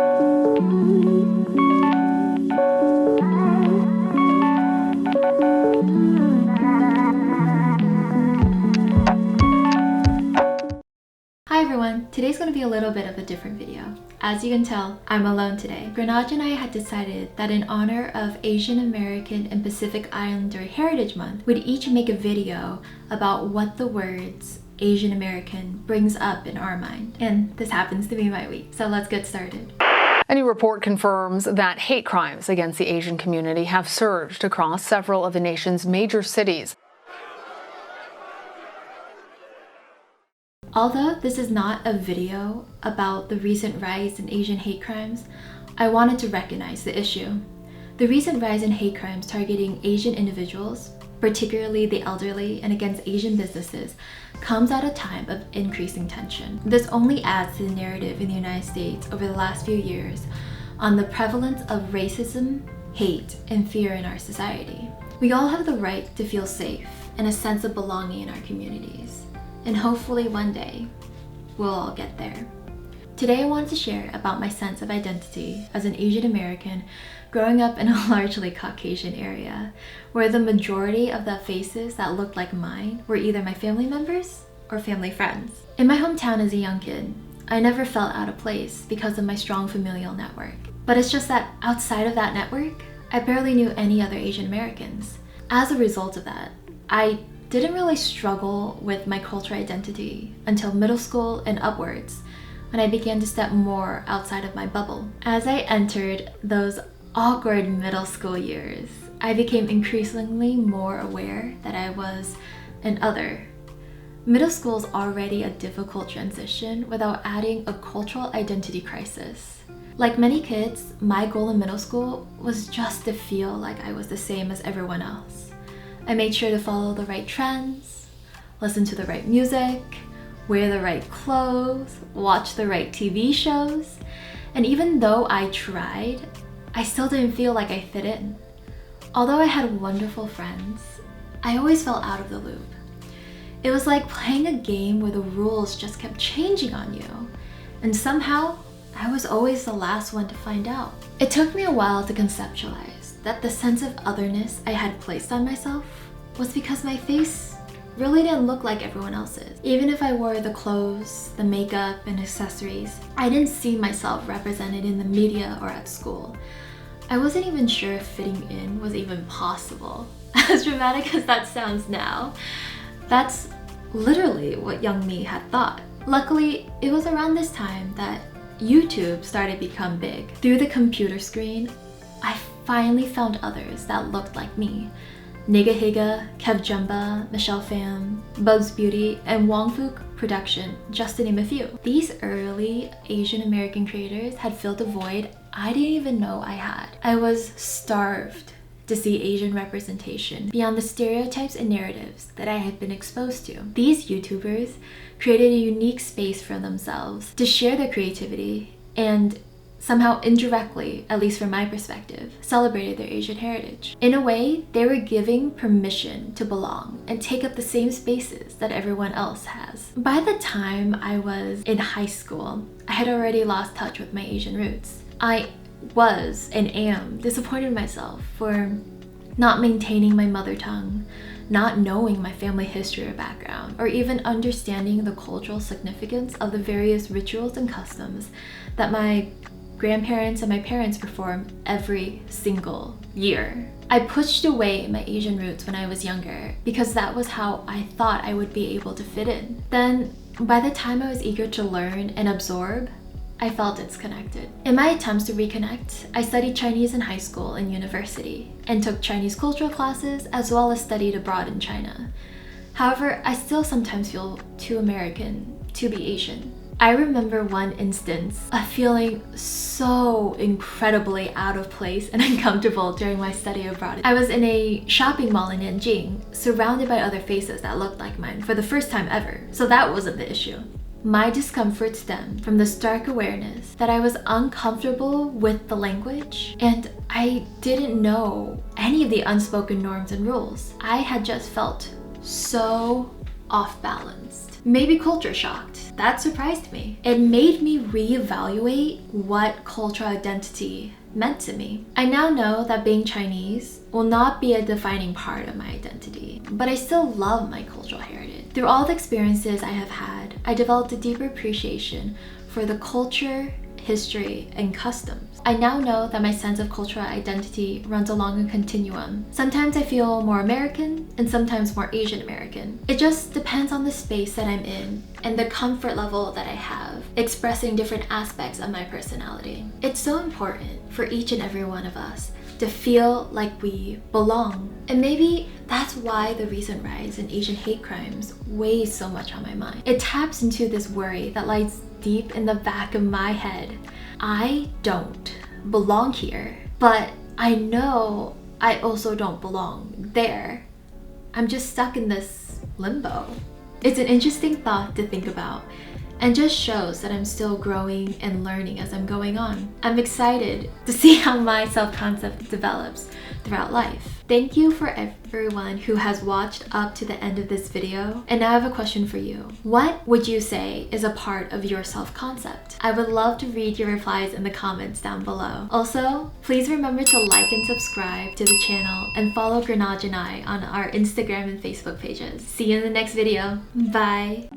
Hi everyone, today's going to be a little bit of a different video. As you can tell, I'm alone today. Grenaj and I had decided that in honor of Asian American and Pacific Islander Heritage Month, we'd each make a video about what the words Asian American brings up in our mind. And this happens to be my week, so let's get started. A new report confirms that hate crimes against the Asian community have surged across several of the nation's major cities. Although this is not a video about the recent rise in Asian hate crimes, I wanted to recognize the issue. The recent rise in hate crimes targeting Asian individuals, particularly the elderly, and against Asian businesses, comes at a time of increasing tension. This only adds to the narrative in the United States over the last few years on the prevalence of racism, hate, and fear in our society. We all have the right to feel safe and a sense of belonging in our communities. And hopefully one day, we'll all get there. Today I wanted to share about my sense of identity as an Asian American growing up in a largely Caucasian area, where the majority of the faces that looked like mine were either my family members or family friends. In my hometown as a young kid, I never felt out of place because of my strong familial network. But it's just that outside of that network, I barely knew any other Asian Americans. As a result of that, I didn't really struggle with my cultural identity until middle school and upwards, when I began to step more outside of my bubble. As I entered those awkward middle school years, I became increasingly more aware that I was an other. Middle school is already a difficult transition without adding a cultural identity crisis. Like many kids, my goal in middle school was just to feel like I was the same as everyone else. I made sure to follow the right trends, listen to the right music, wear the right clothes, watch the right TV shows, and even though I tried, I still didn't feel like I fit in. Although I had wonderful friends, I always felt out of the loop. It was like playing a game where the rules just kept changing on you, and somehow I was always the last one to find out. It took me a while to conceptualize that the sense of otherness I had placed on myself was because my face really didn't look like everyone else's. Even if I wore the clothes, the makeup, and accessories, I didn't see myself represented in the media or at school. I wasn't even sure if fitting in was even possible. As dramatic as that sounds now, that's literally what young me had thought. Luckily, it was around this time that YouTube started to become big. Through the computer screen, I finally found others that looked like me. Nigahiga, Kev Jumba, Michelle Pham, Bubs Beauty, and Wong Fook Production, just to name a few. These early Asian American creators had filled a void I didn't even know I had. I was starved to see Asian representation beyond the stereotypes and narratives that I had been exposed to. These YouTubers created a unique space for themselves to share their creativity and somehow indirectly, at least from my perspective, celebrated their Asian heritage. In a way, they were giving permission to belong and take up the same spaces that everyone else has. By the time I was in high school, I had already lost touch with my Asian roots. I was and am disappointed in myself for not maintaining my mother tongue, not knowing my family history or background, or even understanding the cultural significance of the various rituals and customs that my grandparents and my parents perform every single year. I pushed away my Asian roots when I was younger because that was how I thought I would be able to fit in. Then, by the time I was eager to learn and absorb, I felt disconnected. In my attempts to reconnect, I studied Chinese in high school and university, and took Chinese cultural classes as well as studied abroad in China. However, I still sometimes feel too American to be Asian. I remember one instance of feeling so incredibly out of place and uncomfortable during my study abroad. I was in a shopping mall in Nanjing, surrounded by other faces that looked like mine for the first time ever, so that wasn't the issue. My discomfort stemmed from the stark awareness that I was uncomfortable with the language, and I didn't know any of the unspoken norms and rules. I had just felt so off balanced. Maybe culture shocked. That surprised me. It made me reevaluate what cultural identity meant to me. I now know that being Chinese will not be a defining part of my identity, but I still love my cultural heritage. Through all the experiences I have had, I developed a deeper appreciation for the culture, history, and customs. I now know that my sense of cultural identity runs along a continuum. Sometimes I feel more American and sometimes more Asian American. It just depends on the space that I'm in and the comfort level that I have expressing different aspects of my personality. It's so important for each and every one of us to feel like we belong. And maybe that's why the recent rise in Asian hate crimes weighs so much on my mind. It taps into this worry that lies deep in the back of my head. I don't belong here, but I know I also don't belong there. I'm just stuck in this limbo. It's an interesting thought to think about and just shows that I'm still growing and learning as I'm going on. I'm excited to see how my self-concept develops throughout life. Thank you for everyone who has watched up to the end of this video. And now I have a question for you. What would you say is a part of your self-concept? I would love to read your replies in the comments down below. Also, please remember to like and subscribe to the channel and follow Grenage and I on our Instagram and Facebook pages. See you in the next video. Bye!